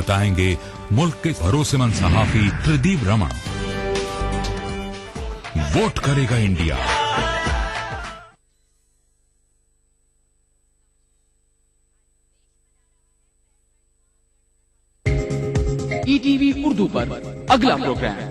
बताएंगे मुल्क के भरोसेमंद सहाफी प्रदीप रमन। वोट करेगा इंडिया। ईटीवी उर्दू पर अगला प्रोग्राम।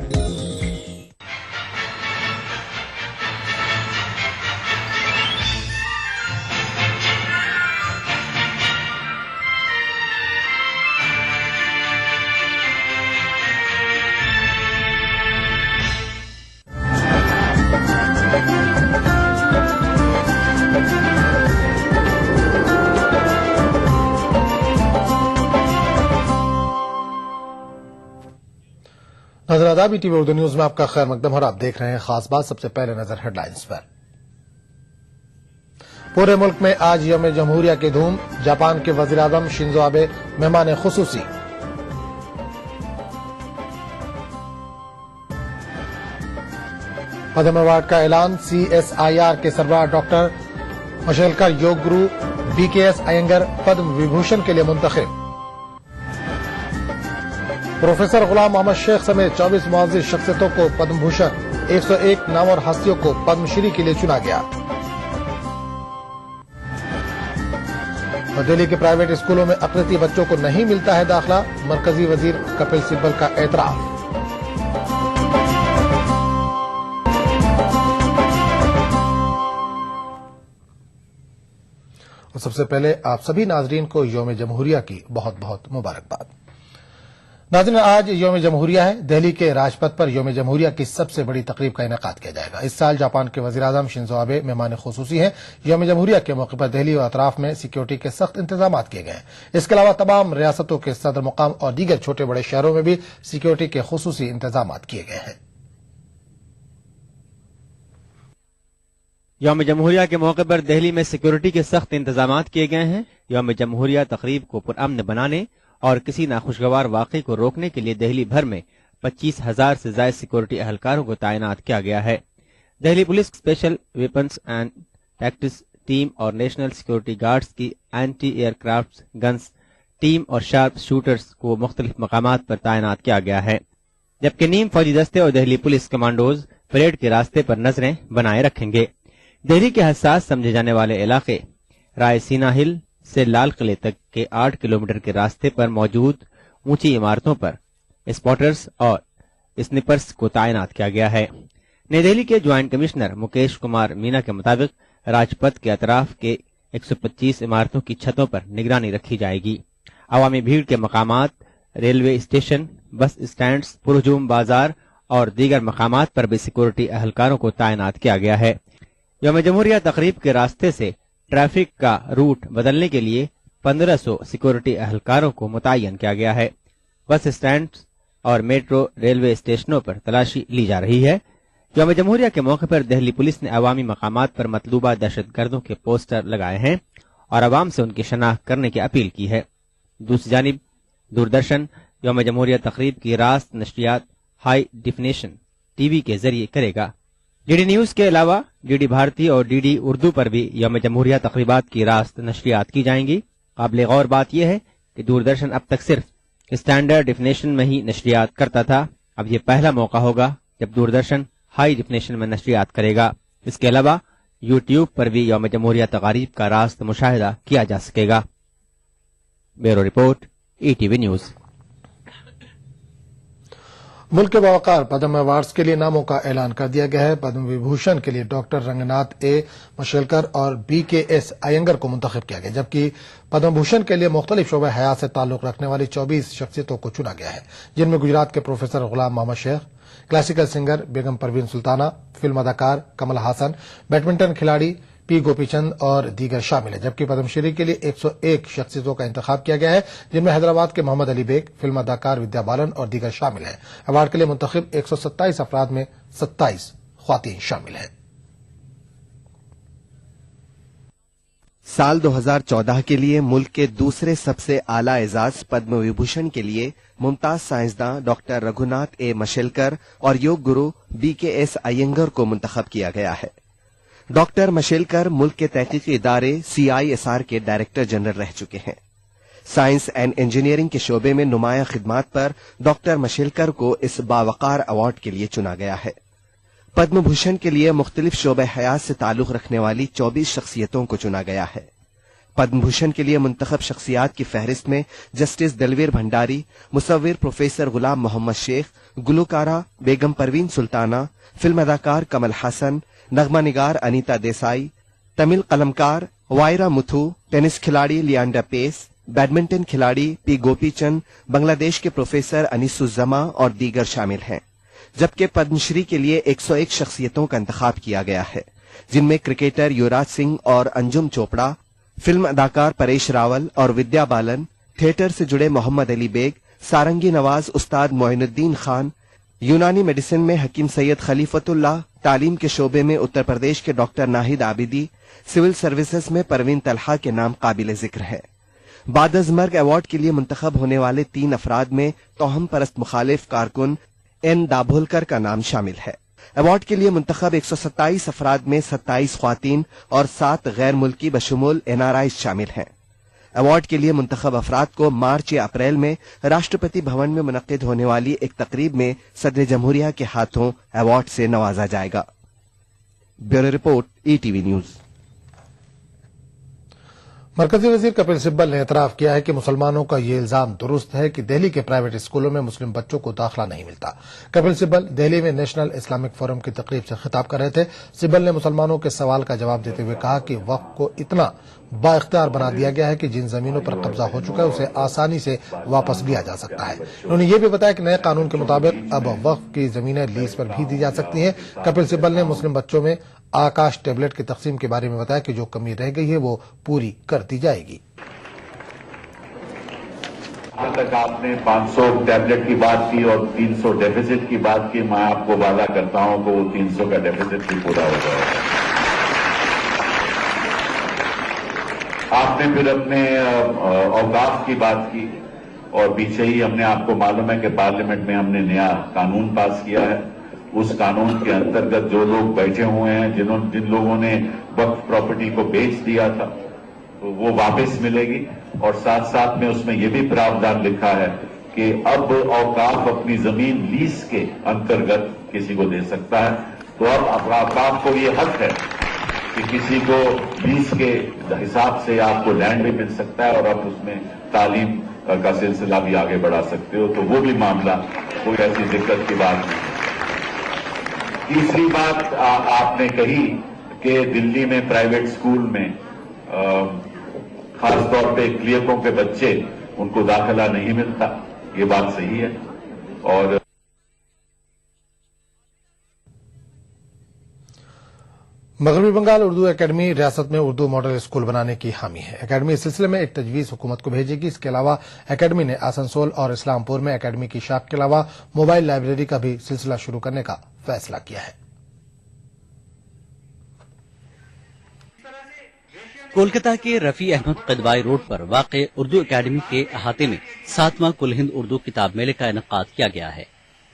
नाज़रीन, ईटीवी उर्दू न्यूज में आपका खैर मकदम और आप देख रहे हैं खास बात। सबसे पहले नजर हेडलाइंस पर। पूरे मुल्क में आज यौम जमहूरिया की धूम। जापान के वजीर आजम शिंजो आबे मेहमान खुसूसी। पद्म अवार्ड का ऐलान। CSIR के सरबराह डॉक्टर मशेलकर योग गुरु BKS अयंगर पद्म विभूषण के लिए मुंतखब। प्रोफेसर गुलाम मोहम्मद शेख समेत 24 मुआज़्ज़िज़ शख्सियतों को पद्म भूषण, 101 नामवर हस्तियों को पद्मश्री के लिए चुना गया। और दिल्ली के प्राइवेट स्कूलों में अक़लियती बच्चों को नहीं मिलता है दाखिला। मरकजी वजीर कपिल सिब्बल का एतराफ। और सबसे पहले आप सभी नाजरीन को यौम जमहूरिया की बहुत बहुत मुबारकबाद। नाज़रीन, आज यौम जमहूरिया है। दिल्ली के राजपथ पर यौम जमहूरिया की सबसे बड़ी तकरीब का इनेकाद किया जाएगा। इस साल जापान के वज़ीर आज़म शिंजो आबे मेहमान खुसूसी हैं। यौम जमहूरिया के मौके पर दिल्ली और अतराफ में सिक्योरिटी के सख्त इंतजाम किए गए हैं। इसके अलावा तमाम रियासतों के सदर मुकाम और दीगर छोटे बड़े शहरों में भी सिक्योरिटी के खुसूसी इंतजाम किए गए हैं। यौम जमहूरिया के मौके पर दिल्ली में सिक्योरिटी के सख्त इंतजाम किए गए हैं। यौम जमहूरिया तकरीब को पुरअमन बनाने और किसी नाखुशगवार वाक़े को रोकने के लिए दिल्ली भर में 25,000 से ज्यादा सिक्योरिटी अहलकारों को तैनात किया गया है। Delhi police special weapons and tactics team और नेशनल सिक्योरिटी गार्ड्स की एंटी एयरक्राफ्ट गन्स टीम और शार्प शूटर्स को मुख्तलिफ मकामात पर तैनात किया गया है, जबकि नीम फौजी दस्ते और दिल्ली पुलिस कमांडोज परेड के रास्ते पर नजरें बनाए रखेंगे। दिल्ली के हसास समझे जाने वाले इलाके रायसीना हिल से लाल किले तक के 8 किलोमीटर के रास्ते पर मौजूद ऊंची इमारतों पर स्पॉटर्स और स्निपर्स को तैनात किया गया है। नई दिल्ली के ज्वाइंट कमिश्नर मुकेश कुमार मीना के मुताबिक राजपथ के अतराफ के 125 इमारतों की छतों पर निगरानी रखी जाएगी। अवामी भीड़ के मकामात, रेलवे स्टेशन, बस स्टैंड्स, पुरहुजूम बाजार और दीगर मकामात पर भी सिक्योरिटी अहलकारों को तैनात किया गया है। यौम जमहूरिया तकरीब के रास्ते से ट्रैफिक का रूट बदलने के लिए 1500 सिक्योरिटी अहलकारों को मुतय्यन किया गया है। बस स्टैंड और मेट्रो रेलवे स्टेशनों पर तलाशी ली जा रही है। यौम जमहूरिया के मौके पर दिल्ली पुलिस ने अवामी मकामात पर मतलूबा दहशतगर्दों के पोस्टर लगाए हैं और अवाम से उनकी शनाख्त करने की अपील की है। दूसरी जानिब दूरदर्शन यौम जमहूरिया तकरीब की रास्त नशरियात हाई डिफिनेशन टीवी के जरिए करेगा। डीडी न्यूज के अलावा डीडी भारती और डीडी उर्दू पर भी यौम जमहूरिया तकरीबात की रास्त नशरियात की जाएंगी। काबिल गौर बात यह है कि दूरदर्शन अब तक सिर्फ स्टैंडर्ड डिफिनेशन में ही नशरियात करता था। अब यह पहला मौका होगा जब दूरदर्शन हाई डिफिनेशन में नशरियात करेगा। इसके अलावा यूट्यूब पर भी यौम जमहूरिया तकारीब का रास्त मुशाहिदा किया जा सकेगा। Bureau report, ETV news. मुल्क के बावकार पद्म अवार्ड्स के लिए नामों का ऐलान कर दिया गया है। पद्म विभूषण के लिए डॉक्टर रंगनाथ ए मशेलकर और BKS अयंगर को मुंतखब किया गया, जबकि पद्म भूषण के लिए मुख्तलिफ शोबे हयात से ताल्लुक रखने वाली 24 शख्सियतों को चुना गया है, जिनमें गुजरात के प्रोफेसर गुलाम मोहम्मद शेख, क्लासिकल सिंगर बेगम परवीन सुल्ताना, फिल्म अदाकार कमल हासन, बैडमिंटन खिलाड़ी P गोपीचंद और दीगर शामिल है। जबकि पद्मश्री के लिए 101 शख्सियतों का इंतखाब किया गया है, जिनमें हैदराबाद के मोहम्मद अली बेग, फिल्म अदाकार विद्या बालन और दीगर शामिल हैं। अवार्ड के लिए मुंतखब 127 अफराद में 27 ख्वातीन शामिल हैं। साल 2014 के लिए मुल्क के दूसरे सबसे आला एजाज पद्म विभूषण के लिए मुमताज साइंसदां डॉक्टर रघुनाथ ए मशेलकर और योग गुरु BKS अयंगर को मुंतखब किया गया है। डॉक्टर मशेलकर मुल्क के तहकीकी इदारे CISR के डायरेक्टर जनरल रह चुके हैं। سائنس اینڈ انجینئرنگ کے شعبے میں نمایاں خدمات پر ڈاکٹر مشیلکر کو اس باوقار ایوارڈ کے لیے چنا گیا ہے۔ پدم بھوشن کے لیے مختلف شعبہ حیات سے تعلق رکھنے والی 24 شخصیتوں کو چنا گیا ہے۔ پدم بھوشن کے لیے منتخب شخصیات کی فہرست میں جسٹس دلویر بھنڈاری، مصور پروفیسر غلام محمد شیخ، گلوکارہ بیگم پروین سلطانہ، فلم اداکار کمل ہاسن، نغمہ نگار انیتا دیسائی، تمل قلمکار وائرا متھو، ٹینس کھلاڑی لیانڈا پیس، بیڈمنٹن کھلاڑی پی گوپی چند، بنگلہ دیش کے پروفیسر انیس الزما اور دیگر شامل ہیں، جبکہ پدم شری کے لیے 101 شخصیتوں کا انتخاب کیا گیا ہے، جن میں کرکٹر یوراج سنگھ اور انجم چوپڑا، فلم اداکار پریش راول اور ودیا بالن، تھیٹر سے جڑے محمد علی بیگ، سارنگی نواز استاد معین الدین خان، یونانی میڈیسن میں حکیم سید خلیفت اللہ، تعلیم کے شعبے میں اتر پردیش کے doctor Nahid Abidi, civil services میں پروین طلحہ کے نام قابل ذکر ہے۔ بعد از مرگ ایوارڈ کے لیے منتخب ہونے والے 3 افراد میں توہم پرست مخالف کارکن این دابھولکر کا نام شامل ہے۔ ایوارڈ کے لیے منتخب 127 افراد میں 27 خواتین اور 7 غیر ملکی بشمول NRIs شامل ہیں۔ ایوارڈ کے لیے منتخب افراد کو مارچ یا اپریل میں راشٹرپتی بھون میں منعقد ہونے والی ایک تقریب میں صدر جمہوریہ کے ہاتھوں ایوارڈ سے نوازا جائے گا۔ Bureau report ETV news. مرکزی وزیر کپل سبل نے اعتراف کیا ہے کہ مسلمانوں کا یہ الزام درست ہے کہ دہلی کے پرائیویٹ اسکولوں میں مسلم بچوں کو داخلہ نہیں ملتا۔ کپل سبل دہلی میں نیشنل اسلامک فورم کی تقریب سے خطاب کر رہے تھے۔ سبل نے مسلمانوں کے سوال کا جواب دیتے ہوئے کہا کہ وقف کو اتنا با اختیار بنا دیا گیا ہے کہ جن زمینوں پر قبضہ ہو چکا ہے اسے آسانی سے واپس لیا جا سکتا ہے۔ انہوں نے یہ بھی بتایا کہ نئے قانون کے مطابق اب وقف کی زمینیں لیز پر بھی دی جا سکتی ہیں۔ کپل سبل نے مسلم بچوں میں آکاش ٹیبلٹ کی تقسیم کے بارے میں بتایا کہ جو کمی رہ گئی ہے وہ پوری کر دی جائے گی۔ جہاں تک آپ نے 500 ٹیبلٹ کی بات کی اور 300 ڈیفیسٹ کی بات کی، میں آپ کو وعدہ کرتا ہوں کہ وہ 300 کا ڈیفیسٹ بھی پورا ہو جائے گا۔ آپ نے پھر اپنے اوقاف کی بات کی اور پیچھے ہی ہم نے آپ کو معلوم ہے کہ پارلیمنٹ میں ہم نے نیا قانون پاس کیا ہے۔ اس قانون کے انترگت جو لوگ بیٹھے ہوئے ہیں، جن لوگوں نے وقف پراپرٹی کو بیچ دیا تھا، تو وہ واپس ملے گی، اور ساتھ ساتھ میں اس میں یہ بھی پراودھان لکھا ہے کہ اب اوقاف اپنی زمین لیز کے انترگت کسی کو دے سکتا ہے۔ تو اب اوقاف کو یہ حق ہے کہ کسی کو لیز کے حساب سے آپ کو لینڈ بھی مل سکتا ہے اور آپ اس میں تعلیم کا سلسلہ بھی آگے بڑھا سکتے ہو، تو وہ بھی معاملہ کوئی ایسی دقت کی بات نہیں ہے۔ تیسری بات آپ نے کہی کہ دلی میں پرائیویٹ اسکول میں خاص طور پہ اقلیتوں کے بچے ان کو داخلہ نہیں ملتا، یہ بات صحیح ہے۔ اور مغربی بنگال اردو اکیڈمی ریاست میں اردو ماڈل اسکول بنانے کی حامی ہے۔ اکیڈمی اس سلسلے میں ایک تجویز حکومت کو بھیجے گی۔ اس کے علاوہ اکیڈمی نے آسنسول اور اسلام پور میں اکیڈمی کی شاخ کے علاوہ موبائل لائبریری کا بھی سلسلہ شروع کرنے کا فیصلہ کیا ہے۔ کولکتہ کے رفیع احمد قدوائی روڈ پر واقع اردو اکیڈمی کے احاطے میں 7واں کل ہند اردو کتاب میلے کا انعقاد کیا گیا ہے،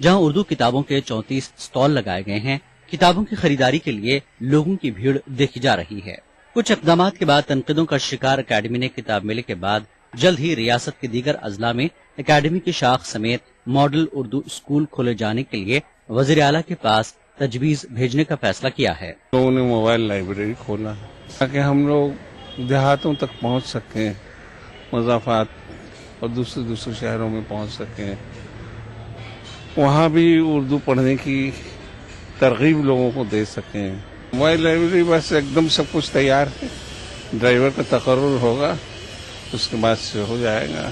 جہاں اردو کتابوں کے 34 اسٹال لگائے گئے ہیں۔ کتابوں کی خریداری کے لیے لوگوں کی بھیڑ دیکھی جا رہی ہے۔ کچھ اقدامات کے بعد تنقیدوں کا شکار اکیڈمی نے کتاب میلے کے بعد جلد ہی ریاست کے دیگر اضلاع میں اکیڈمی کی شاخ سمیت ماڈل اردو اسکول کھولے جانے کے لیے وزیر اعلیٰ کے پاس تجویز بھیجنے کا فیصلہ کیا ہے۔ لوگوں نے موبائل لائبریری کھولا تاکہ ہم لوگ دیہاتوں تک پہنچ سکیں، مضافات اور دوسرے شہروں میں پہنچ سکیں، وہاں بھی اردو پڑھنے کی ترغیب لوگوں کو دے سکیں۔ موبائل لائبریری بس ایک دم سب کچھ تیار ہے، ڈرائیور کا تقرر ہوگا، اس کے بعد سے ہو جائے گا۔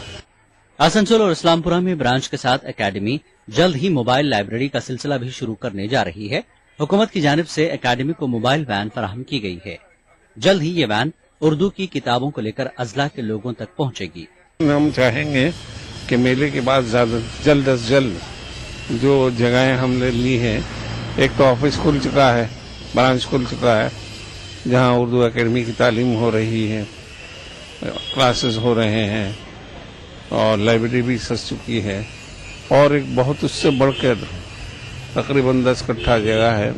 آسنسول اور اسلام پورہ میں برانچ کے ساتھ اکیڈمی جلد ہی موبائل لائبریری کا سلسلہ بھی شروع کرنے جا رہی ہے۔ حکومت کی جانب سے اکیڈمی کو موبائل وین فراہم کی گئی ہے۔ جلد ہی یہ وین اردو کی کتابوں کو لے کر اضلاع کے لوگوں تک پہنچے گی۔ ہم چاہیں گے کہ میلے کے بعد زیادہ جلد از جلد جو جگہیں ہم نے لی ہیں، ایک تو آفس کھل چکا ہے، برانچ کھل چکا ہے جہاں اردو اکیڈمی کی تعلیم ہو رہی ہے، کلاسز ہو رہے ہیں اور لائبریری بھی سج چکی ہے، اور ایک بہت اس سے بڑھ کر تقریباً 10 کٹھا جگہ ہے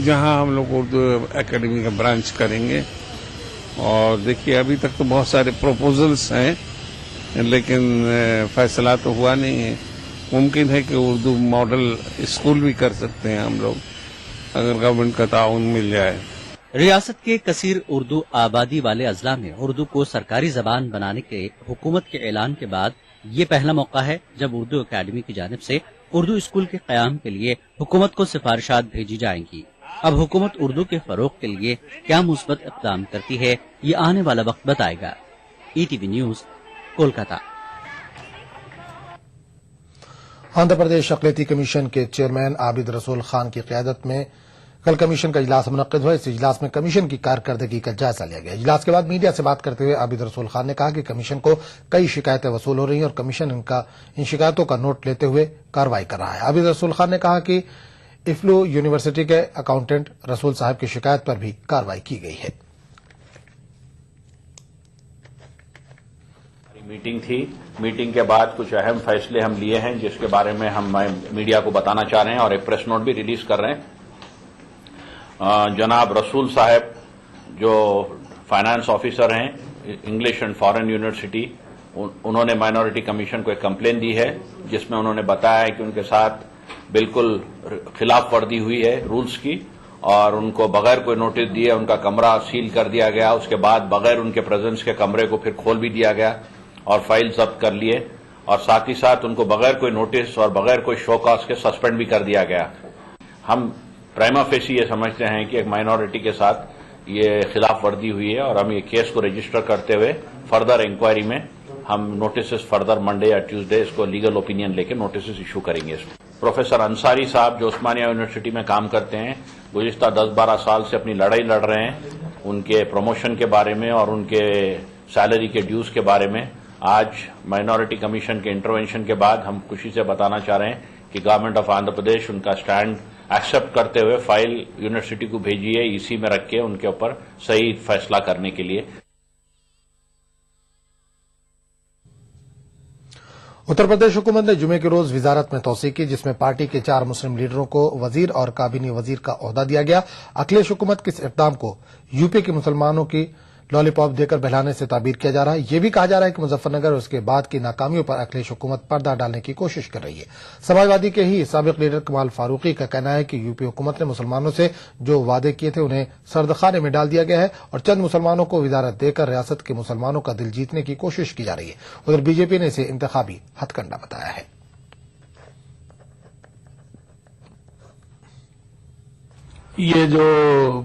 جہاں ہم لوگ اردو اکیڈمی کا برانچ کریں گے، और देखिए अभी तक तो बहुत सारे प्रपोजल्स हैं, लेकिन फैसला तो हुआ नहीं है। मुमकिन है कि उर्दू मॉडल स्कूल भी कर सकते हैं हम लोग, अगर गवर्नमेंट का ताउन मिल जाए। रियासत के कसीर उर्दू आबादी वाले अजला में उर्दू को सरकारी जबान बनाने के हुकूमत के ऐलान के बाद ये पहला मौका है जब उर्दू अकेडमी की जानिब से उर्दू स्कूल के कयाम के लिए हुकूमत को सिफारिशात भेजी जाएंगी। अब हुकूमत उर्दू के फरोग के लिए क्या मुस्बत इक़दाम करती है, ये आने वाला वक्त बताएगा। ETV news, Kolkata. आंध्र प्रदेश अक़लियती कमीशन के चेयरमैन आबिद रसूल खान की क़यादत में कल कमीशन का इजलास मुनक़्क़िद हुआ। इस इजलास में कमीशन की कारकर्दगी का जायजा लिया गया। इजलास के बाद मीडिया से बात करते हुए आबिद रसूल खान ने कहा कि कमीशन को कई शिकायतें वसूल हो रही हैं और कमीशन इन शिकायतों का नोट लेते हुए कार्रवाई कर रहा है। आबिद रसूल खान ने कहा कि इफ्लू यूनिवर्सिटी के अकाउंटेंट रसूल साहब की शिकायत पर भी कार्रवाई की गई है। मीटिंग थी, मीटिंग के बाद कुछ अहम फैसले हम लिए हैं जिसके बारे में हम मीडिया को बताना चाह रहे हैं और एक प्रेस नोट भी रिलीज कर रहे हैं। जनाब रसूल साहब जो फाइनेंस ऑफिसर हैं इंग्लिश एंड फॉरेन यूनिवर्सिटी, उन्होंने माइनॉरिटी कमीशन को एक कंप्लेन दी है जिसमें उन्होंने बताया है कि उनके साथ बिल्कुल खिलाफ वर्दी हुई है रूल्स की और उनको बगैर कोई नोटिस दिए उनका कमरा सील कर दिया गया। उसके बाद बगैर उनके प्रेजेंस के कमरे को फिर खोल भी दिया गया और फाइल जब्त कर लिए और साथ ही साथ उनको बगैर कोई नोटिस और बगैर कोई शो कॉज के सस्पेंड भी कर दिया गया। हम प्राइमा फेसी ये समझते हैं कि एक माइनॉरिटी के साथ ये खिलाफ वर्दी हुई है और हम ये केस को रजिस्टर करते हुए फर्दर इंक्वायरी में हम नोटिस फर्दर मंडे या ट्यूसडे इसको लीगल ओपिनियन लेके नोटिस इशू करेंगे। प्रोफेसर अंसारी साहब जो उस्मानिया यूनिवर्सिटी में काम करते हैं, गुज़िश्ता 10-12 साल से अपनी लड़ाई लड़ रहे हैं उनके प्रमोशन के बारे में और उनके सैलरी के ड्यूज के बारे में। आज माइनॉरिटी कमीशन के इंटरवेंशन के बाद हम खुशी से बताना चाह रहे हैं कि गवर्नमेंट ऑफ आंध्र प्रदेश उनका स्टैंड एक्सेप्ट करते हुए फाइल यूनिवर्सिटी को भेजी है इसी में रख के उनके ऊपर सही फैसला करने के लिए। उत्तर प्रदेश हुकूमत ने जुमे के रोज वजारत में तोसी की जिसमें पार्टी के 4 मुस्लिम लीडरों को वजीर और काबीनी वजीर का ओहदा दिया गया। अखिलेश हुकूमत के इस इक़दाम को यूपी के मुसलमानों की लॉलीपॉप देकर बहलाने से ताबीर किया जा रहा है। यह भी कहा जा रहा है कि मुजफ्फरनगर और उसके बाद की नाकामियों पर अखिलेश हुकूमत पर्दा डालने की कोशिश कर रही है। समाजवादी के ही साबिक लीडर कमाल फारूकी का कहना है कि यूपी हुकूमत ने मुसलमानों से जो वादे किए थे उन्हें सर्दखाने में डाल दिया गया है और चंद मुसलमानों को वजारत देकर रियासत के मुसलमानों का दिल जीतने की कोशिश की जा रही है। उधर बीजेपी ने इसे इंतखाबी हथकंडा बताया है। ये जो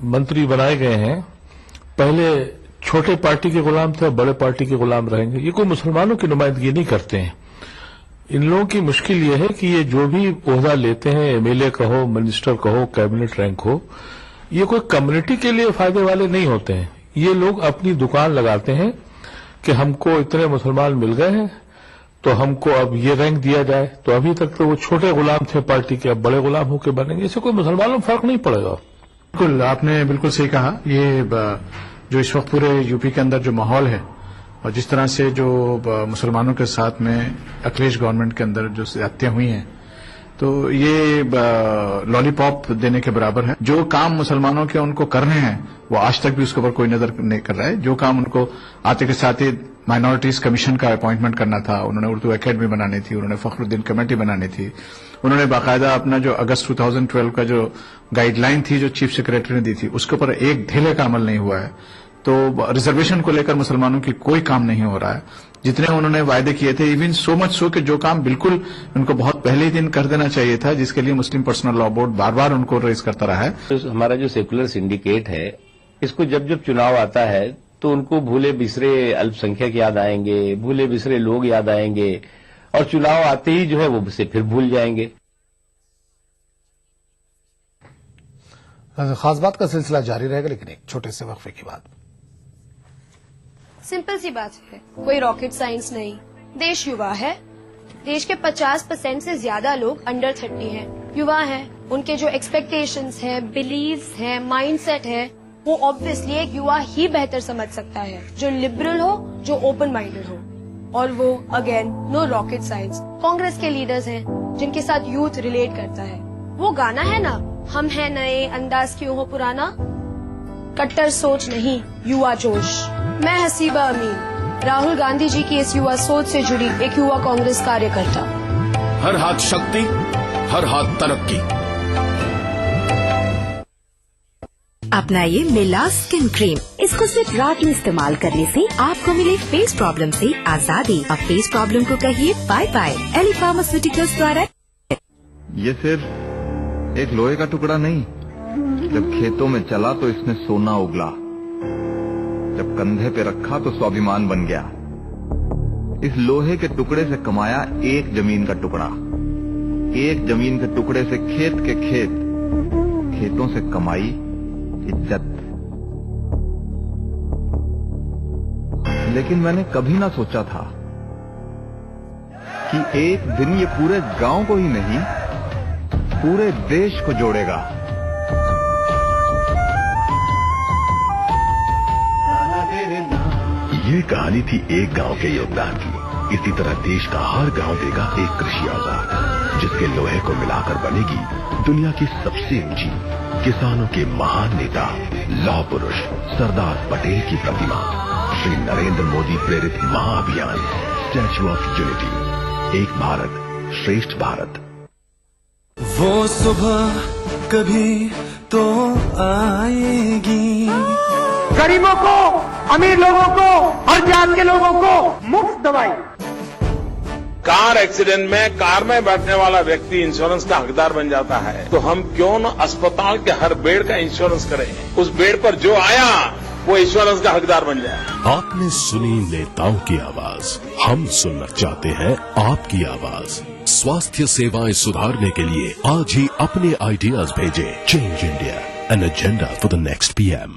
मंत्री बनाए गए हैं पहले छोटे पार्टी के गुलाम थे, बड़े पार्टी के गुलाम रहेंगे। ये कोई मुसलमानों की नुमाइंदगी नहीं करते हैं। इन लोगों की मुश्किल ये है कि ये जो भी ओहदा लेते हैं, एमएलए कहो, मिनिस्टर कहो, कैबिनेट रैंक हो, ये कोई कम्युनिटी के लिए फायदे वाले नहीं होते हैं। ये लोग अपनी दुकान लगाते हैं कि हमको इतने मुसलमान मिल गए हैं तो हमको अब ये रैंक दिया जाए। तो अभी तक तो वो छोटे गुलाम थे पार्टी के, अब बड़े गुलाम होकर बनेंगे। इससे कोई मुसलमानों में फर्क नहीं पड़ेगा। बिल्कुल, आपने बिल्कुल सही कहा। ये जो इस वक्त पूरे यूपी के अंदर जो माहौल है और जिस तरह से जो मुसलमानों के साथ में अखिलेश गवर्नमेंट के अंदर जो ज्यादतियां हुई हैं, तो ये लॉलीपॉप देने के बराबर है। जो काम मुसलमानों के उनको करने हैं वो आज तक भी उसके ऊपर कोई नजर नहीं कर रहा है। जो काम उनको आते के साथ ही माइनॉरिटीज कमीशन का अपॉइंटमेंट करना था, उन्होंने उर्दू एकेडमी बनानी थी, उन्होंने फखरुद्दीन कमेटी बनानी थी, उन्होंने बाकायदा अपना जो अगस्त 2012 का जो गाइडलाइन थी जो चीफ सेक्रेटरी ने दी थी उसके ऊपर एक ढीले का अमल नहीं हुआ है। तो रिजर्वेशन को लेकर मुसलमानों की कोई काम नहीं हो रहा है। जितने उन्होंने वायदे किए थे, इवन सो मच सो कि जो काम बिल्कुल उनको बहुत पहले ही दिन कर देना चाहिए था, जिसके लिए मुस्लिम पर्सनल लॉ बोर्ड बार बार उनको रेज करता रहा है। तो हमारा जो सेकुलर सिंडिकेट है, इसको जब जब चुनाव आता है तो उनको भूले बिसरे अल्पसंख्यक याद आएंगे, भूले बिसरे लोग याद आएंगे और चुनाव आते ही जो है वो उसे फिर भूल जाएंगे। खास बात का सिलसिला जारी रहेगा, लेकिन एक छोटे से वक्फे के बाद। सिंपल सी बात है, कोई रॉकेट साइंस नहीं। देश युवा है। देश के 50% से ज्यादा लोग अंडर 30 हैं, युवा हैं। उनके जो एक्सपेक्टेशंस हैं, बिलीव्स हैं, माइंडसेट है, वो ऑब्वियसली एक युवा ही बेहतर समझ सकता है, जो लिबरल हो, जो ओपन माइंडेड हो। और वो again no rocket science. Congress के लीडर्स हैं जिनके साथ यूथ रिलेट करता है। वो गाना है ना, हम हैं नए, अंदाज क्यों हो पुराना, कट्टर सोच नहीं, युवा जोश। मैं हसीबा अमीन, राहुल गांधी जी की इस युवा सोच से जुड़ी एक युवा कांग्रेस कार्यकर्ता। हर हाथ शक्ति, हर हाथ तरक्की। अपनाइए मिलास स्किन क्रीम। इसको सिर्फ रात में इस्तेमाल करने से आपको मिले फेस प्रॉब्लम से आजादी। अब फेस प्रॉब्लम को कहिए बाय बाय। एली फार्मास्यूटिकल्स द्वारा। ये सिर्फ एक लोहे का टुकड़ा नहीं, जब खेतों में चला तो इसने सोना उगला, जब कंधे पे रखा तो स्वाभिमान बन गया। इस लोहे के टुकड़े से कमाया एक जमीन का टुकड़ा, एक जमीन के टुकड़े से खेत के खेत, खेतों से कमाई इज्जत। लेकिन मैंने कभी ना सोचा था कि एक दिन ये पूरे गांव को ही नहीं, पूरे देश को जोड़ेगा। ये कहानी थी एक गांव के योगदान की। इसी तरह देश का हर गांव देगा एक कृषि औजार, जिसके लोहे को मिलाकर बनेगी दुनिया की सबसे ऊंची किसानों के महान नेता, लौह पुरुष सरदार पटेल की प्रतिमा। श्री नरेंद्र मोदी प्रेरित महाअभियान स्टैच्यू ऑफ यूनिटी, एक भारत श्रेष्ठ भारत। वो सुबह कभी तो आएगी, गरीबों को, अमीर लोगों को, हर जात के लोगों को मुफ्त दवाई। कार एक्सीडेंट में कार में बैठने वाला व्यक्ति इंश्योरेंस का हकदार बन जाता है, तो हम क्यों न अस्पताल के हर बेड का इंश्योरेंस करें। उस बेड पर जो आया वो इंश्योरेंस का हकदार बन जाए। आपने सुनी नेताओं की आवाज, हम सुनना चाहते हैं आपकी आवाज। स्वास्थ्य सेवाएं सुधारने के लिए आज ही अपने आइडियाज भेजें। Change India, an agenda for the next PM.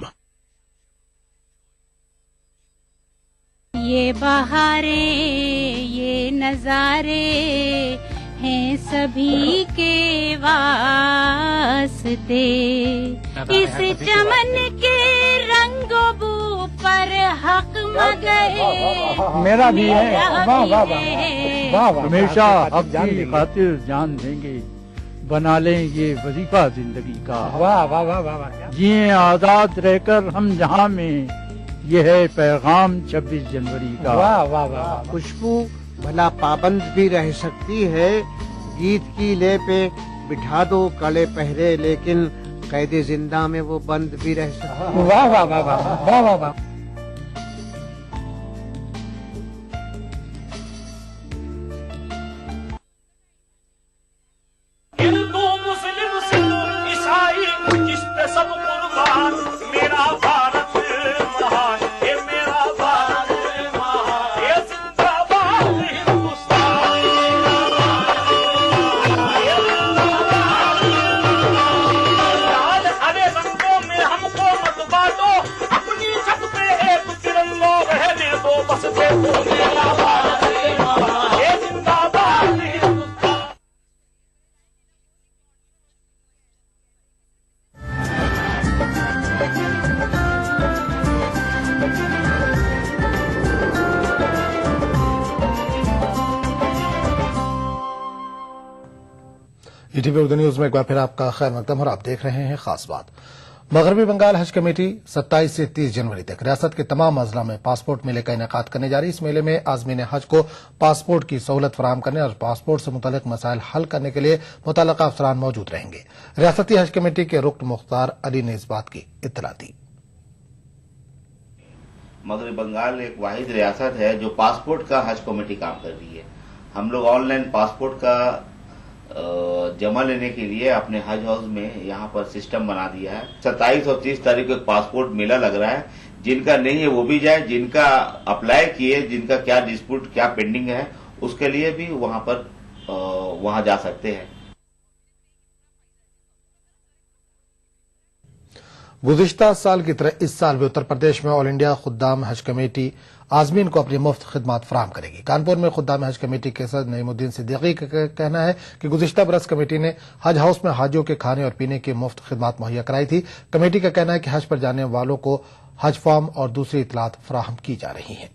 ये बहारें, ये नजारे हैं सभी के वास्ते। इस चमन के रंगों बू पर हक मगए मेरा भी है। वाह वाह वाह, हमेशा हक की खातिर जान देंगे, बना लें ये वजीफा जिंदगी का। वाह वाह वाह वाह, जिए आजाद रहकर हम जहां में, ये है पैगाम 26 जनवरी का। वाह वाह वाह। खुशबू भला पाबंद भी रह सकती है, गीत की ले पे बिठा दो कड़े पहरे, लेकिन कैदे जिंदा में वो बंद भी रह सकती है। वाह वाह वाह वाह वाह वाह वाह। हिंदू मुस्लिम सिख ईसाई जिस पे सब कुर्बान, मेरा भारत महान, ये मेरा भारत महान, ये जिंदाबाद हिंदुस्तान, ये जिंदाबाद हिंदुस्तान। हरे रंगों में हमको मत बांटो, अपनी छत पे एक तिरंगा रहने दो, बस देखो मेरा भारत महान, ये जिंदाबाद हिंदुस्तान। ईटीवी उर्दू न्यूज में एक बार फिर आपका खैर मकदम और आप देख रहे हैं खास बात। मगरबी बंगाल हज कमेटी 27 से 30 जनवरी तक रियासत के तमाम अजला में पासपोर्ट मेले का इनेकाद करने जा रही है। इस मेले में आजमीन हज को पासपोर्ट की सहूलत फराहम करने और पासपोर्ट से मुतल्लिक मसाइल हल करने के लिए मुतल्लिका अफसरान मौजूद रहेंगे। रियासती हज कमेटी के रुकन मुख्तार अली ने इस बात की इत्तला दी। मगरबी बंगाल एक वाहिद रियासत है जो पासपोर्ट का हज कमेटी काम कर रही है। हम लोग ऑनलाइन पासपोर्ट का जमा लेने के लिए अपने हज हाउस में यहाँ पर सिस्टम बना दिया है। 27 और 30 तारीख को एक पासपोर्ट मेला लग रहा है। जिनका नहीं है वो भी जाए, जिनका अप्लाई किए, जिनका क्या डिस्प्यूट क्या पेंडिंग है, उसके लिए भी वहां जा सकते हैं। गुज़िश्ता साल की तरह इस साल भी उत्तर प्रदेश में ऑल इंडिया खुद्दाम हज कमेटी आजमीन को अपनी मुफ्त खिदमत फराहम करेगी। कानपुर में खुद्दाम हज कमेटी के सदर नईमुद्दीन सिद्दीकी का कहना है कि गुज़िश्ता बरस कमेटी ने हज हाउस में हाजियों के खाने और पीने की मुफ्त खिदमत मुहैया कराई थी। कमेटी का कहना है कि हज पर जाने वालों को हज फॉर्म और दूसरी इतलात फराहम की जा रही हैं।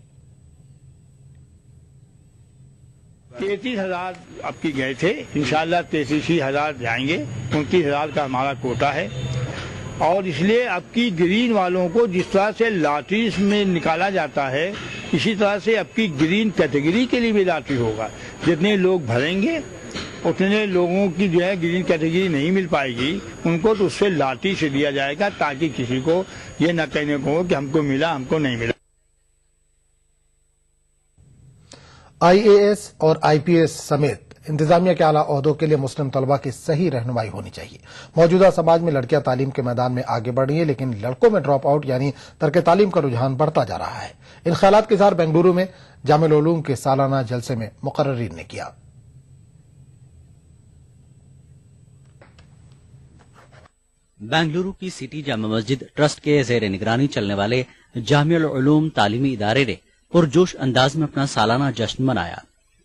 33,000 अब की गए थे, इंशाल्लाह 33,000 जाएंगे। 29,000 का हमारा कोटा है اور اس لیے اب کی گرین والوں کو جس طرح سے لاٹریز میں نکالا جاتا ہے اسی طرح سے اب کی گرین کیٹیگری کے لیے بھی لاٹری ہوگا. جتنے لوگ بھریں گے اتنے لوگوں کی جو ہے گرین کیٹیگری نہیں مل پائے گی, ان کو تو اس سے لاٹری سے دیا جائے گا تاکہ کسی کو یہ نہ کہنے کو ہو کہ ہم کو ملا ہم کو نہیں ملا. IAS اور IPS سمیت انتظامیہ کے اعلیٰ عہدوں کے لیے مسلم طلبہ کی صحیح رہنمائی ہونی چاہیے. موجودہ سماج میں لڑکیاں تعلیم کے میدان میں آگے بڑھ رہی ہیں لیکن لڑکوں میں ڈراپ آؤٹ یعنی ترک تعلیم کا رجحان بڑھتا جا رہا ہے. ان خیالات کے اظہار بنگلورو میں جامع العلوم کے سالانہ جلسے میں مقررین نے کیا. بنگلورو کی سٹی جامع مسجد ٹرسٹ کے زیر نگرانی چلنے والے جامع العلوم تعلیمی ادارے نے پرجوش انداز میں اپنا سالانہ جشن منایا.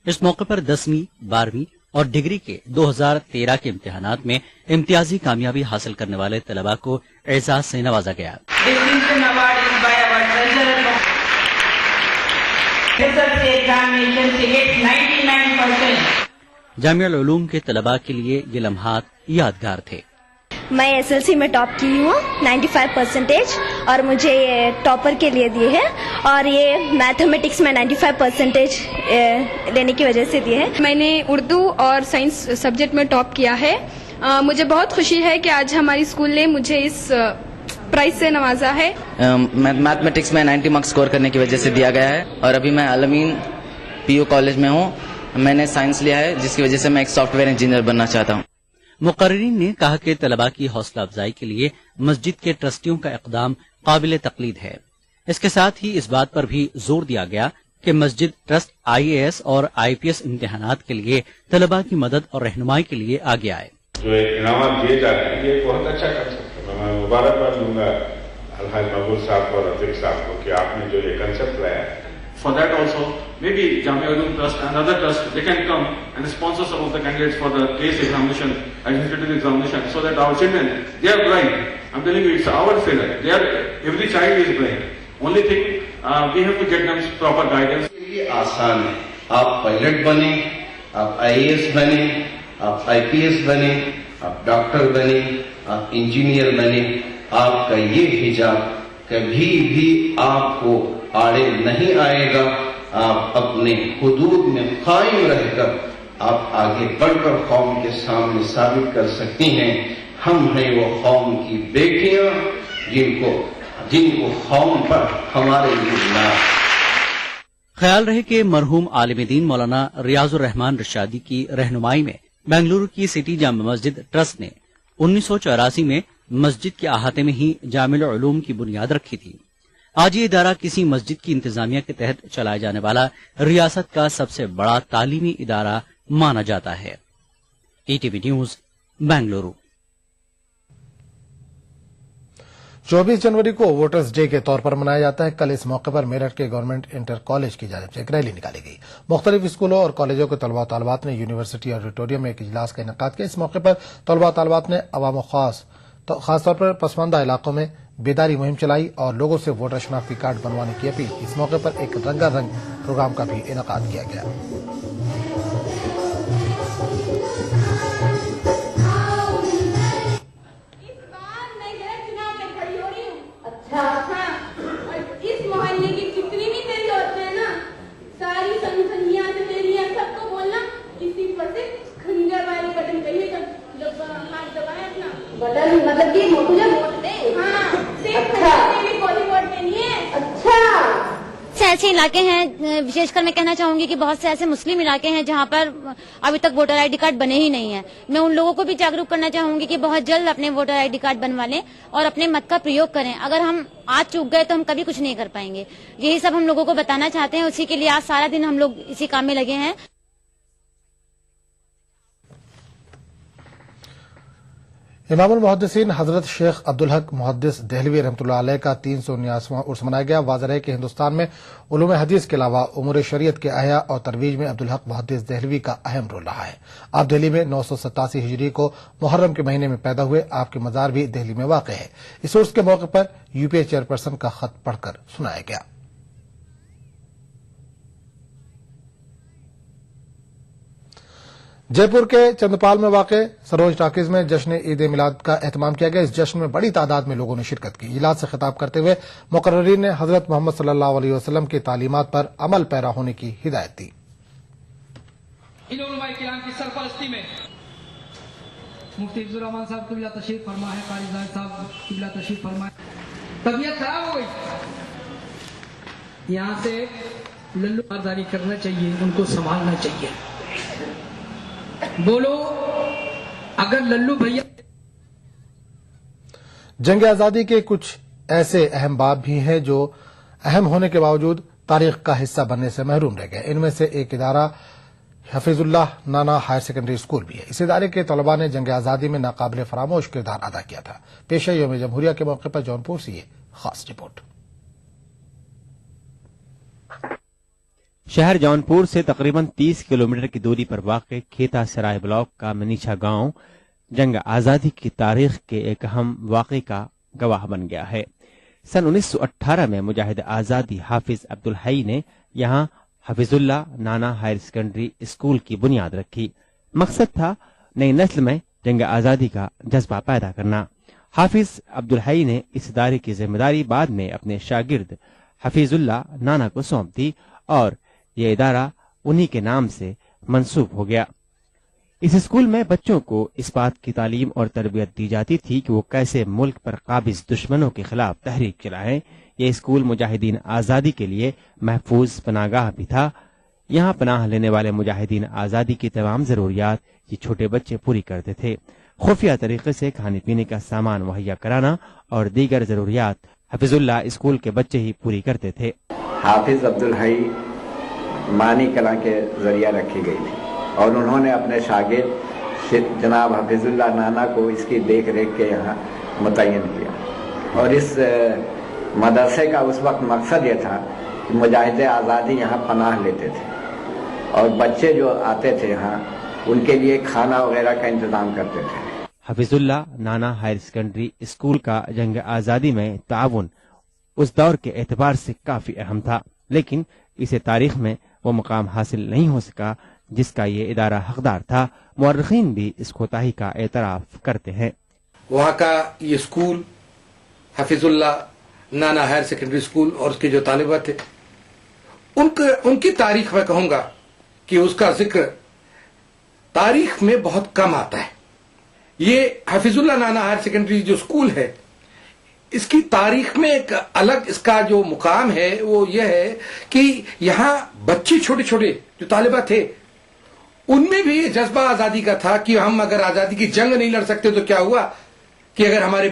اس موقع پر 10ویں 12ویں اور ڈگری کے 2013 کے امتحانات میں امتیازی کامیابی حاصل کرنے والے طلباء کو اعزاز سے نوازا گیا. جامع العلوم کے طلباء کے لیے یہ لمحات یادگار تھے. میں SLC میں ٹاپ کی ہوں 95% اور مجھے یہ ٹاپر کے لیے دیے ہیں اور یہ میتھمیٹکس میں 95% لینے کی وجہ سے دیے ہیں. میں نے اردو اور سائنس سبجیکٹ میں ٹاپ کیا ہے. مجھے بہت خوشی ہے کہ آج ہماری اسکول نے مجھے اس پرائز سے نوازا ہے. میتھمیٹکس میں 90 مارکس اسکور کرنے کی وجہ سے دیا گیا ہے اور ابھی میں الامین PU کالج میں ہوں. میں نے سائنس لیا ہے جس کی وجہ سے میں ایک سافٹ ویئر انجینئر بننا چاہتا ہوں. مقررین نے کہا کہ طلباء کی حوصلہ افزائی کے لیے مسجد کے ٹرسٹیوں کا اقدام قابل تقلید ہے. اس کے ساتھ ہی اس بات پر بھی زور دیا گیا کہ مسجد ٹرسٹ IAS اور IPS امتحانات کے لیے طلباء کی مدد اور رہنمائی کے لیے آگے آئے. جو انعامات دیے جاتے ہیں یہ بہت اچھا کنسپٹ ہے. میں مبارکباد دوں گا الحاج مقبول صاحب کو اور رفیق صاحب کو کہ آپ نے جو یہ کنسپٹ لایا ہے. For that also, maybe Jamia Ulum Trust and other trusts, they can come and sponsor some of the candidates for the case examination, administrative examination, so that our children, they are bright. I'm telling you, it's our failure. Every child is bright. Only thing, we have to get them proper guidance. یہ آسان ہے. آپ pilot بنے, آپ IAS بنے, آپ IPS بنے, آپ ڈاکٹر بنے, آپ انجینئر بنے. آپ کا یہ حجاب کبھی بھی آپ کو آڑے نہیں آئے گا. آپ اپنے حدود میں قائم رہ کر آپ آگے بڑھ کر قوم کے سامنے ثابت کر سکتی ہیں ہم ہیں وہ قوم کی بیٹیاں جن کو قوم پر ہمارے لیے نہ. خیال رہے کہ مرحوم عالم دین مولانا ریاض الرحمان رشادی کی رہنمائی میں بنگلورو کی سٹی جامع مسجد ٹرسٹ نے 1984 میں مسجد کے احاطے میں ہی جامع العلوم کی بنیاد رکھی تھی. آج یہ ادارہ کسی مسجد کی انتظامیہ کے تحت چلائے جانے والا ریاست کا سب سے بڑا تعلیمی ادارہ مانا جاتا ہے. ETV news Bengaluru. 24 جنوری کو ووٹرز ڈے کے طور پر منایا جاتا ہے. کل اس موقع پر میرٹھ کے گورنمنٹ انٹر کالج کی جانب سے ایک ریلی نکالی گئی. مختلف اسکولوں اور کالجوں کے طلباء طالبات نے یونیورسٹی آڈیٹوریم میں ایک اجلاس کا انعقاد کیا. اس موقع پر طلباء طالبات نے عوام و خاص طور پر پسماندہ علاقوں میں بیداری مہم چلائی اور لوگوں سے ووٹر شناختی کارڈ بنوانے کی اپیل. اس موقع پر ایک رنگا رنگ پروگرام کا بھی انعقاد کیا گیا. اس محلے کی جتنی بھی تیری عورتیں ہیں نا ساری سنسنیاں تیری ہیں سب کو بولنا کسی پر سے کھنجر والے بٹن کہیے جب ہاتھ دبائے اپنا بٹن مطلب کہ مجھے ووٹ دیں. ہاں کوئی ووٹ دینی ہے. اچھا ایسے علاقے ہیں وشیش کر میں کہنا چاہوں گی کہ بہت سے ایسے مسلم علاقے ہیں جہاں پر ابھی تک ووٹر ID کارڈ بنے ہی نہیں ہیں. میں ان لوگوں کو بھی جاگروک کرنا چاہوں گی کہ بہت جلد اپنے ووٹر ID کارڈ بنوا لیں اور اپنے مت کا پریوگ کریں. اگر ہم آج چوک گئے تو ہم کبھی کچھ نہیں کر پائیں گے. یہی سب ہم لوگوں کو بتانا چاہتے ہیں. اسی کے لیے آج سارا دن ہم لوگ اسی کام میں لگے ہیں. امام المحدثین حضرت شیخ عبدالحق محدث دہلوی رحمۃ اللہ علیہ کا 379واں عرس منایا گیا. واضح ہے کہ ہندوستان میں علوم حدیث کے علاوہ امور شریعت کے احیاء اور ترویج میں عبدالحق محدث دہلوی کا اہم رول رہا ہے. آپ دہلی میں 987 ہجری کو محرم کے مہینے میں پیدا ہوئے. آپ کے مزار بھی دہلی میں واقع ہے. اس عرس کے موقع پر UPA چیئرپرسن کا خط پڑھ کر سنایا گیا. जयपुर के चंदपाल में वाक़ सरोज टाकीज में जश्न ईद मिलाद का एहतमाम किया गया। इस जश्न में बड़ी तादाद में लोगों ने शिरकत की। इजलास से खिताब करते हुए मुकर्ररीन ने हजरत मोहम्मद सल्लल्लाहु अलैहि वसल्लम की तालीमात पर अमल पैरा होने की हिदायत दी। इन उलमाए किराम की सरपरस्ती में मुफ्ती इफ्जुर रहमान साहब किबला तशरीफ फरमा है, कारी जाहिद साहब किबला तशरीफ फरमा। तबीयत खराब हो गई, यहाँ से लल्लू बारदारी करना चाहिए, उनको संभालना चाहिए। बोलो, अगर लल्लू भैया। जंग आजादी के कुछ ऐसे अहम बाब भी हैं जो अहम होने के बावजूद तारीख का हिस्सा बनने से महरूम रह गए। इनमें से एक इदारा हफीजुल्लाह नाना हायर सेकेंडरी स्कूल भी है। इस इदारे के तलबा ने जंग आजादी में नाकाबिले फरामोश किरदार अदा किया था। पेश है यौम जमहूरिया के मौके पर जौनपुर से ये खास रिपोर्ट। शहर जौनपुर से तकरीबन 30 किलोमीटर की दूरी पर वाक़ खेता सराय ब्लॉक का मनीषा गांव जंग आजादी की तारीख के एक अहम वाक़े का गवाह बन गया है। सन 1918 में मुजाहिद आजादी हाफिज अब्दुल हई ने यहाँ हफीजुल्लाह नाना हायर सेकेंडरी स्कूल की बुनियाद रखी। मकसद था नई नस्ल में जंग आजादी का जज्बा पैदा करना। हाफिज अब्दुल हई ने इस इदारे की जिम्मेदारी बाद में अपने शागिर्द हफीजुल्लाह नाना को सौंप दी और ये इदारा उन्हीं के नाम से मंसूब हो गया। इस स्कूल में बच्चों को इस बात की तालीम और तरबियत दी जाती थी कि वो कैसे मुल्क पर काबिज दुश्मनों के खिलाफ तहरीक चलाएं। ये स्कूल मुजाहिदीन आजादी के लिए महफूज पनागाह भी था। यहाँ पनाह लेने वाले मुजाहिदीन आजादी की तमाम जरूरियात ये छोटे बच्चे पूरी करते थे। खुफिया तरीके से खाने पीने का सामान मुहैया कराना और दीगर जरूरियात हफीजुल्लाह स्कूल के बच्चे ही पूरी करते थे। हाफिज अब्दुल हई मानी कला के जरिया रखी गई थी और उन्होंने अपने शागिर्द जनाब हफीजुल्लाह नाना को इसकी देख रेख के यहाँ मुतय्यन किया। और इस मदरसे का उस वक्त मकसद ये था कि मुजाहिद आज़ादी यहाँ पनाह लेते थे और बच्चे जो आते थे यहाँ उनके लिए खाना वगैरह का इंतजाम करते थे। हफीजुल्लाह नाना हायर सेकेंडरी स्कूल का जंग आज़ादी में ताउन उस दौर के एतबार से काफी अहम था, लेकिन इसे तारीख में वो मुकाम हासिल नहीं हो सका जिसका ये इदारा हकदार था। मुअर्रिखीन भी इस कोताही का एतराफ करते हैं। वहाँ का ये स्कूल हफीजुल्लाह नाना हायर सेकेंडरी स्कूल और उसके जो तालिबा थे उनकी तारीख में कहूंगा कि उसका जिक्र तारीख में बहुत कम आता है। ये हफीजुल्लाह नाना हायर सेकेंडरी जो स्कूल है इसकी तारीख में एक अलग इसका जो मुकाम है वो ये है कि यहाँ बच्चे छोटे छोटे जो तालिबा थे उनमें भी जज्बा आजादी का था कि हम अगर आजादी की जंग नहीं लड़ सकते तो क्या हुआ कि अगर हमारे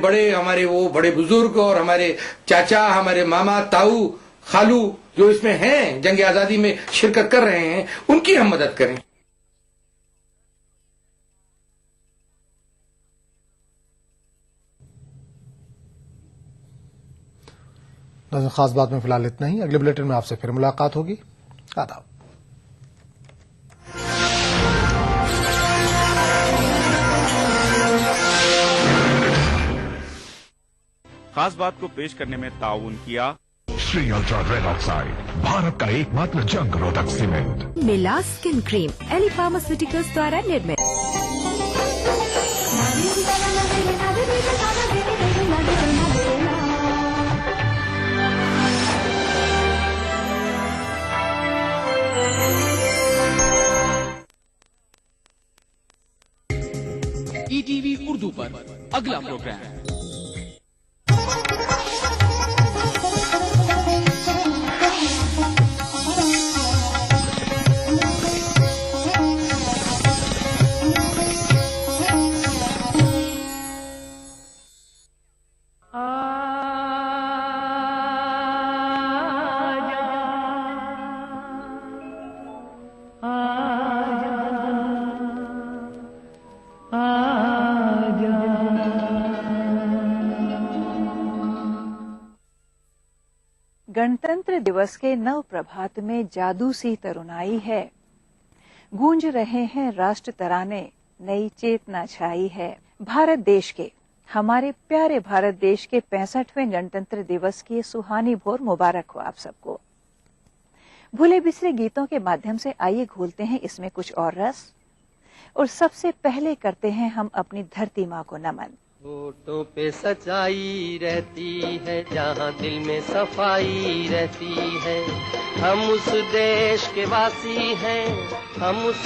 बड़े बुजुर्ग और हमारे चाचा, हमारे मामा, ताऊ, खालू जो इसमें हैं जंग आजादी में शिरकत कर रहे हैं उनकी हम मदद करें। खास बात में फिलहाल इतना ही। अगले बुलेटिन में आपसे फिर मुलाकात होगी। आदाब। खास बात को पेश करने में ताउन किया Shri ultra red oxide, Bharat का एकमात्र जंग रोधक सीमेंट। मिला स्किन क्रीम, एली फार्मास्यूटिकल्स द्वारा निर्मित। ईटीवी उर्दू पर अगला प्रोग्राम गणतंत्र दिवस के नव प्रभात में जादू सी तरुणाई है। गूंज रहे हैं राष्ट्र तराने, नई चेतना छाई है। भारत देश के, हमारे प्यारे भारत देश के 65वें गणतंत्र दिवस की सुहानी भोर मुबारक हो आप सबको। भूले बिसरे गीतों के माध्यम से आइए घोलते हैं इसमें कुछ और रस। और सबसे पहले करते हैं हम अपनी धरती माँ को नमन। होठों पे सच्चाई रहती है, जहाँ दिल में सफाई रहती है, हम उस देश के वासी हैं, हम उस